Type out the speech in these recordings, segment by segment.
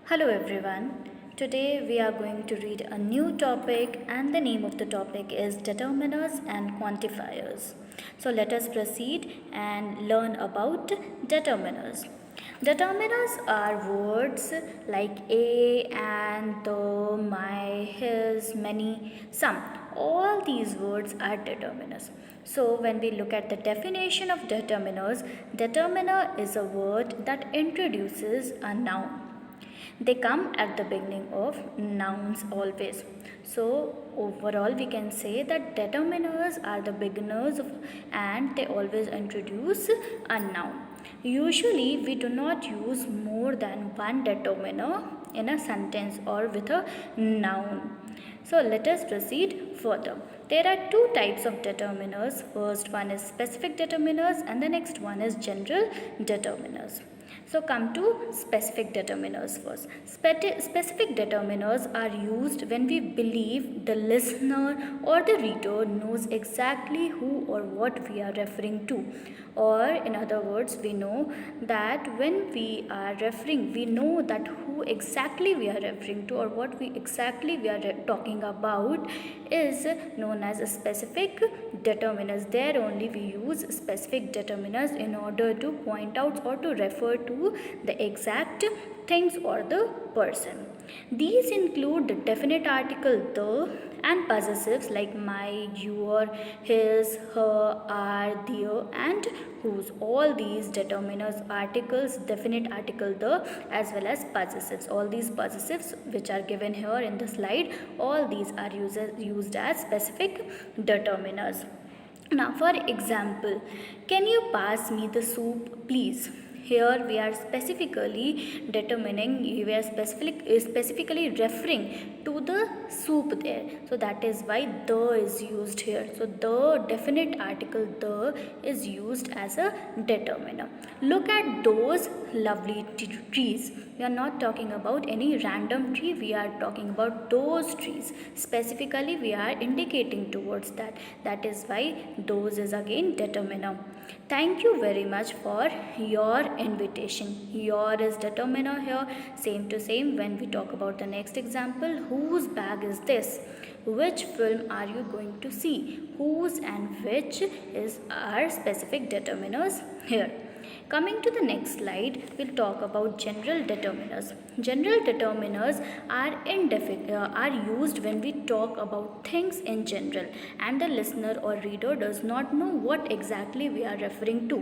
Hello everyone. Today we are going to read a new topic and the name of the topic is determiners and quantifiers. So let us proceed and learn about determiners. Determiners are words like a, and, the, my, his, many, some. All these words are determiners. So when we look at the definition of determiners, determiner is a word that introduces a noun. They come at the beginning of nouns always. So overall we can say that determiners are the beginners of, and they always introduce a noun. Usually we do not use more than one determiner in a sentence or with a noun. So let us proceed further. There are two types of determiners. First one is specific determiners and the next one is general determiners. So come to specific determiners first. Specific determiners are used when we believe the listener or the reader knows exactly who or what we are referring to. Or in other words, we know that when we are referring, we know that who exactly we are referring to or what we exactly we are talking about is known as a specific determiners. There only we use specific determiners in order to point out or to refer to the exact things or the person. These include the definite article the and possessives like my, your, his, her, are, their, and whose. All these determiners, articles, definite article the, as well as possessives. All these possessives which are given here in the slide, all these are used as specific determiners. Now, for example, can you pass me the soup, please? Here we are specifically determining, we are specifically referring to the soup there. So that is why the is used here. So the definite article the is used as a determiner. Look at those lovely trees. We are not talking about any random tree, we are talking about those trees. Specifically we are indicating towards that. That is why those is again determiner. Thank you very much for your invitation. Your is determiner here. Same to same when we talk about the next example. Whose bag is this? Which film are you going to see? Whose and which is our specific determiners here. Coming to the next slide, we'll talk about general determiners. General determiners are used when we talk about things in general and the listener or reader does not know what exactly we are referring to.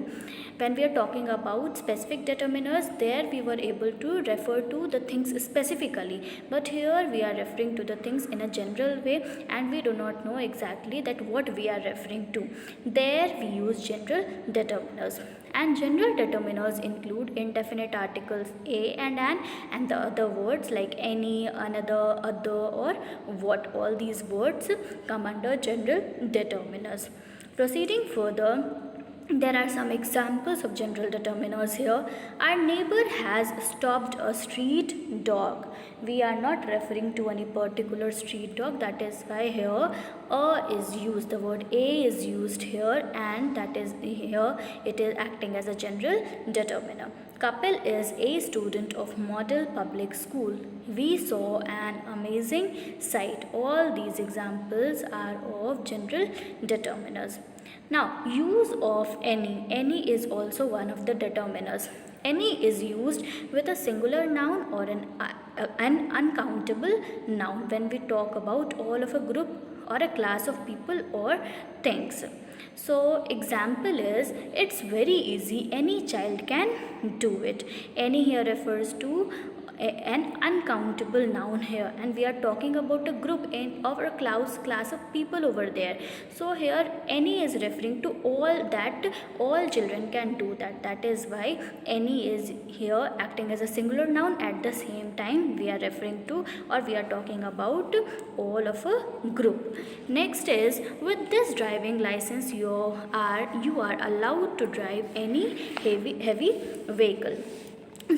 When we are talking about specific determiners, there we were able to refer to the things specifically, but here we are referring to the things in a general way and we do not know exactly that what we are referring to. There we use general determiners. And general determiners include indefinite articles a and an and the other words like any, another, other, or what. All these words come under general determiners. Proceeding further, there are some examples of general determiners here. Our neighbor has stopped a street dog. We are not referring to any particular street dog. That is why here a is used. The word a is used here and that is here it is acting as a general determiner. Kapil is a student of model public school. We saw an amazing sight. All these examples are of general determiners. Now, use of any. Any is also one of the determiners. Any is used with a singular noun or an uncountable noun when we talk about all of a group or a class of people or things. So, example is it's very easy, any child can do it. Any here refers to an uncountable noun here and we are talking about a group or a class of people over there. So here any is referring to all that all children can do that. That is why any is here acting as a singular noun. At the same time we are referring to or we are talking about all of a group. Next is with this driving license you are allowed to drive any heavy vehicle.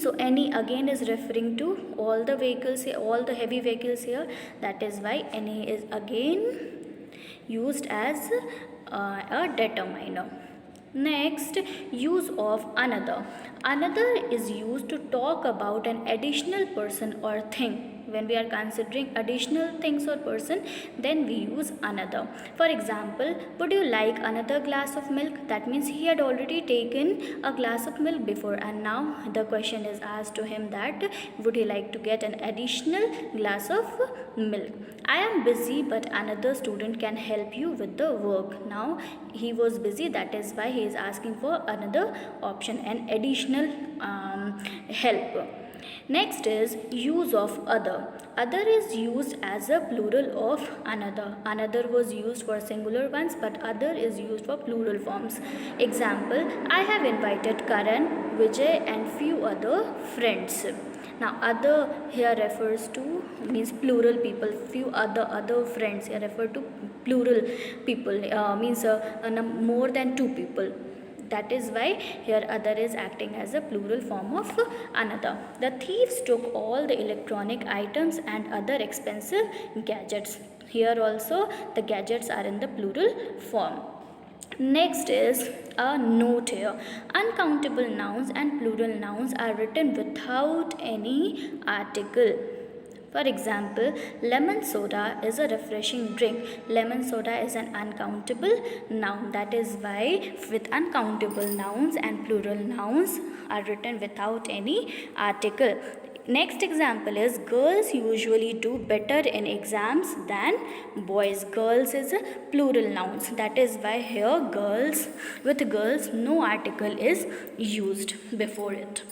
So any again is referring to all the vehicles here, all the heavy vehicles here. That is why any is again used as a determiner. Next, use of another. Another is used to talk about an additional person or thing. When we are considering additional things or person, then we use another. For example, would you like another glass of milk? That means he had already taken a glass of milk before, and now the question is asked to him that would he like to get an additional glass of milk. I am busy, but another student can help you with the work. Now he was busy, that is why he is asking for another option, an additional help. Next is use of other. Other is used as a plural of another. Another was used for singular ones, but other is used for plural forms. Example, I have invited Karan, Vijay and few other friends. Now other here refers to means plural people. Few other friends here refer to plural people, means more than two people. That is why here other is acting as a plural form of another. The thieves took all the electronic items and other expensive gadgets. Here also the gadgets are in the plural form. Next is a note here. Uncountable nouns and plural nouns are written without any article. For example, lemon soda is a refreshing drink. Lemon soda is an uncountable noun. That is why with uncountable nouns and plural nouns are written without any article. Next example is girls usually do better in exams than boys. Girls is a plural nouns. That is why here girls, with girls no article is used before it.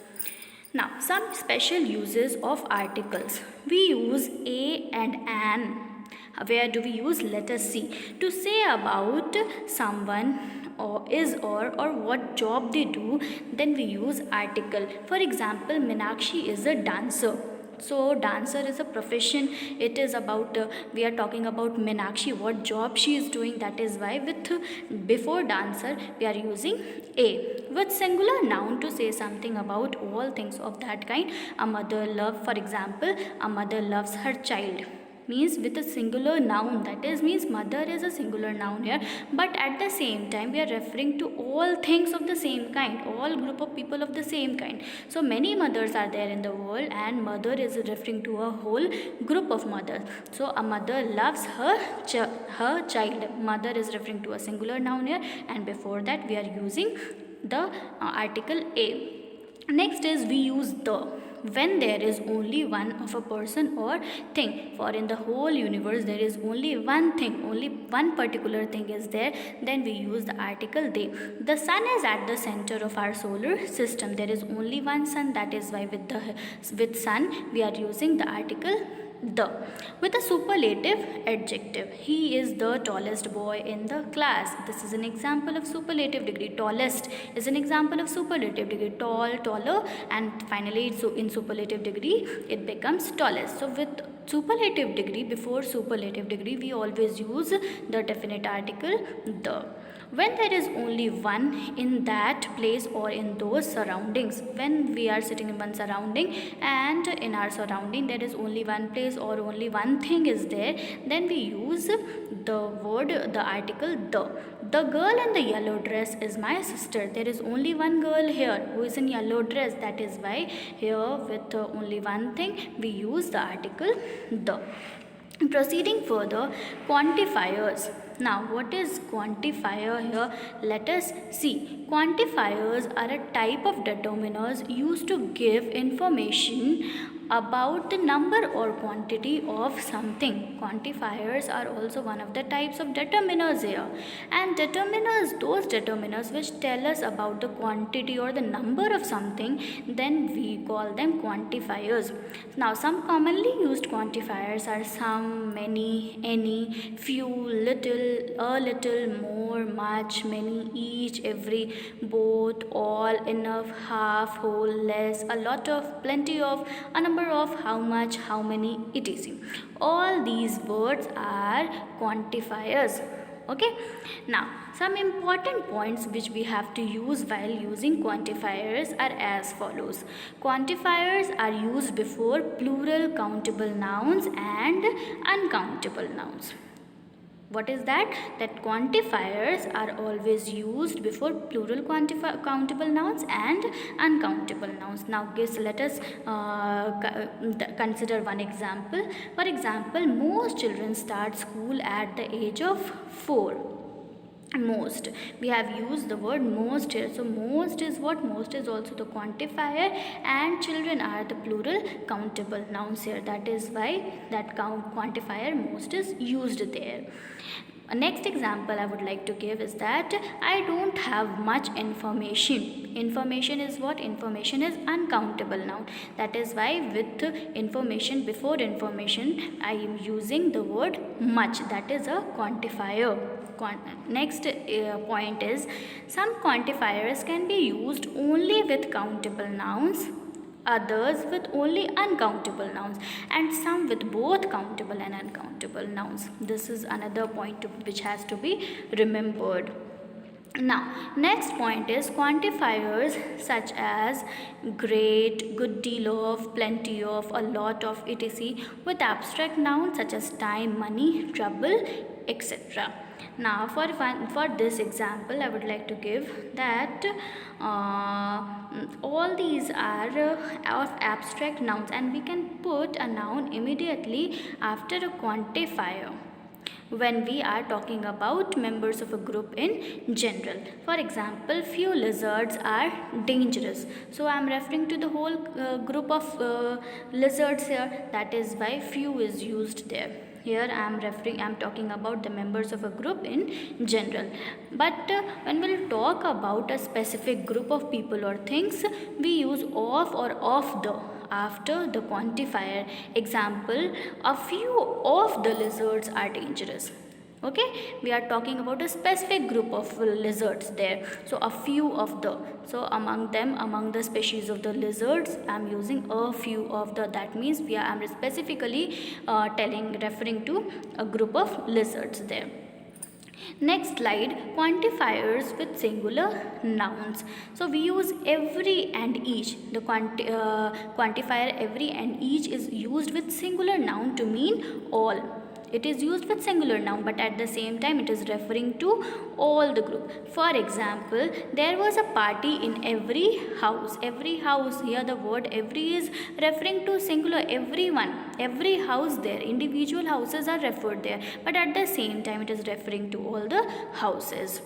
Now, some special uses of articles. We use a and an. Where do we use? Let us see. To say about someone or is or what job they do, then we use article. For example, Meenakshi is a dancer. So dancer is a profession. It is about we are talking about Meenakshi, what job she is doing. That is why with before dancer we are using a. With singular noun to say something about all things of that kind. A mother love, for example, a mother loves her child. Means with a singular noun, that is means mother is a singular noun here, but at the same time we are referring to all things of the same kind, all group of people of the same kind. So many mothers are there in the world, and mother is referring to a whole group of mothers. So a mother loves her child. Mother is referring to a singular noun here, and before that we are using the article a. Next is we use the when there is only one of a person or thing. For in the whole universe there is only one thing, only one particular thing is there, then we use the article they. The sun is at the center of our solar system. There is only one sun, that is why with sun we are using the article the. With a superlative adjective, he is the tallest boy in the class. This is an example of superlative degree. Tallest is an example of superlative degree. Tall, taller, and finally so in superlative degree it becomes tallest. So with superlative degree, before superlative degree we always use the definite article the. When there is only one in that place or in those surroundings, when we are sitting in one surrounding and in our surrounding there is only one place or only one thing is there, then we use the word, the article the. The girl in the yellow dress is my sister. There is only one girl here who is in yellow dress. That is why here with only one thing we use the article the. Proceeding further, quantifiers. Now, what is quantifier here? Let us see. Quantifiers are a type of determiners used to give information about the number or quantity of something. Quantifiers are also one of the types of determiners here. And determiners, those determiners which tell us about the quantity or the number of something, then we call them quantifiers. Now, some commonly used quantifiers are some, many, any, few, little, a little, more, much, many, each, every, both, all, enough, half, whole, less, a lot of, plenty of, a number of, how much, how many, etc. All these words are quantifiers. Okay, now some important points which we have to use while using quantifiers are as follows. Quantifiers are used before plural countable nouns and uncountable nouns. What is that? That quantifiers are always used before plural countable nouns and uncountable nouns. Now let us consider one example. For example, most children start school at the age of 4. Most, we have used the word most here. So most is what? Most is also the quantifier, and children are the plural countable nouns here. That is why that quantifier most is used there. Next example I would like to give is that I don't have much information. Information is what? Information is uncountable noun. That is why with information before information I am using the word much. That is a quantifier. Next point is, some quantifiers can be used only with countable nouns, others with only uncountable nouns, and some with both countable and uncountable nouns. This is another point which has to be remembered. Now, next point is quantifiers such as great, good deal of, plenty of, a lot of, etc. with abstract nouns such as time, money, trouble, etc. Now, for this example, I would like to give that all these are of abstract nouns, and we can put a noun immediately after a quantifier when we are talking about members of a group in general. For example, few lizards are dangerous. So I am referring to the whole group of lizards here. That is why few is used there. Here I am talking about the members of a group in general. But when we'll talk about a specific group of people or things, we use of or of the after the quantifier. Example, a few of the lizards are dangerous. Okay, we are talking about a specific group of lizards there. So a few of the, so among them, among the species of the lizards, I am using a few of the. That means I am specifically referring to a group of lizards there. Next slide, quantifiers with singular nouns. So we use every and each. The quantifier every and each is used with singular noun to mean all. It is used with singular noun, but at the same time it is referring to all the group. For example, there was a party in every house. Every house, here the word every is referring to singular, everyone, every house there. Individual houses are referred there, but at the same time it is referring to all the houses.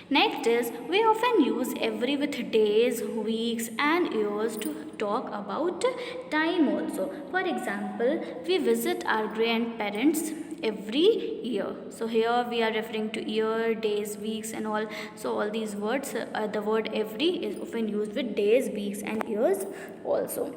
Next is, we often use every with days, weeks and years to talk about time also. For example, we visit our grandparents every year. So here we are referring to year, days, weeks and all. So all these words, the word every is often used with days, weeks and years also.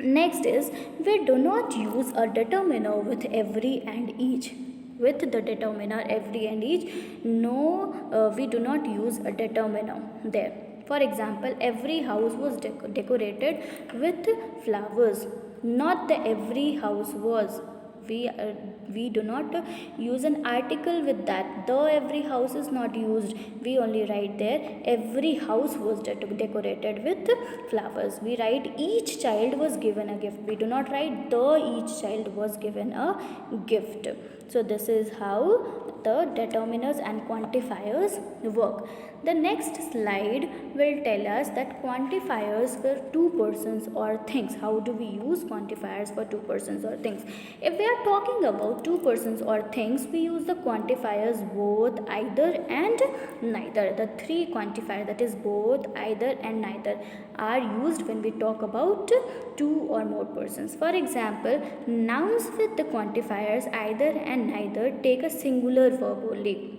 Next is, we do not use a determiner with every and each. With the determiner every and each, no, we do not use a determiner there. For example, every house was decorated with flowers. Not the every house was. We do not use an article with that. The every house is not used. We only write there every house was decorated with flowers. We write each child was given a gift. We do not write the each child was given a gift. So this is how the determiners and quantifiers work. The next slide will tell us that quantifiers for two persons or things. How do we use quantifiers for two persons or things? If we are talking about two persons or things, we use the quantifiers both, either and neither. The three quantifiers, that is both, either and neither, are used when we talk about two or more persons. For example, nouns with the quantifiers either and neither take a singular verb only.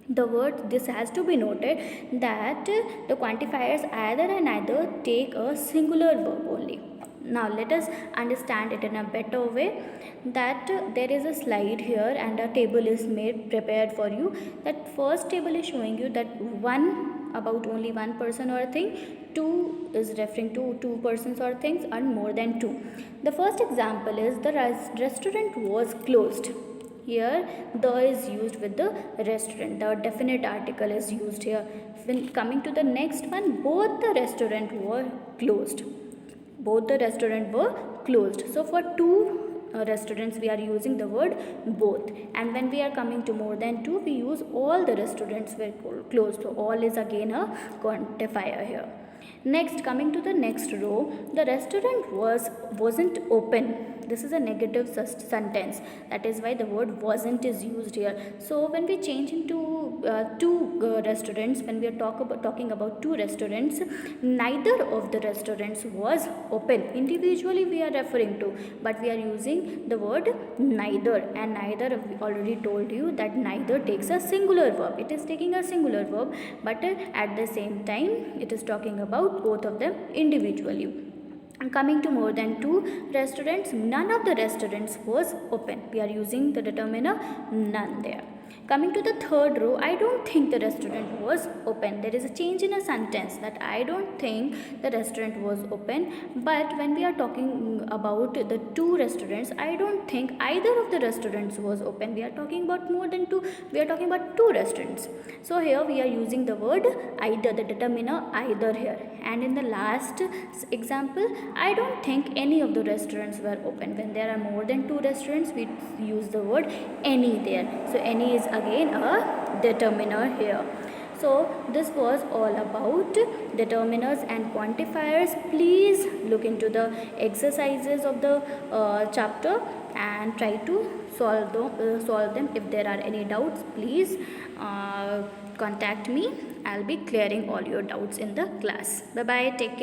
The word, this has to be noted that the quantifiers either and neither take a singular verb only. Now let us understand it in a better way, that there is a slide here and a table is prepared for you. That first table is showing you that one about only one person or thing, two is referring to two persons or things, and more than two. The first example is the restaurant was closed. Here the is used with the restaurant, the definite article is used here. When coming to the next one, both the restaurant were closed. Both the restaurant were closed. So for two restaurants, we are using the word both. And when we are coming to more than 2, we use all the restaurants were closed. So all is again a quantifier here. Next, coming to the next row, the restaurant wasn't open. This is a negative sentence. That is why the word wasn't is used here. So when we change into two restaurants, when we are talking about two restaurants, neither of the restaurants was open. Individually we are referring to, but we are using the word neither, and neither, we already told you that neither takes a singular verb. It is taking a singular verb, but at the same time it is talking about both of them individually. Coming to more than 2 restaurants, none of the restaurants was open. We are using the determiner none there. Coming to the third row, I don't think the restaurant was open. There is a change in a sentence, that I don't think the restaurant was open. But when we are talking about the 2 restaurants, I don't think either of the restaurants was open. We are talking about more than 2. We are talking about 2 restaurants. So here we are using the word either, the determiner either here. And in the last example, I don't think any of the restaurants were open. When there are more than 2 restaurants, we use the word any there. So any is again a determiner here. So this was all about determiners and quantifiers. Please look into the exercises of the chapter and try to solve them. If there are any doubts, please contact me. I'll be clearing all your doubts in the class. Bye bye. Take care.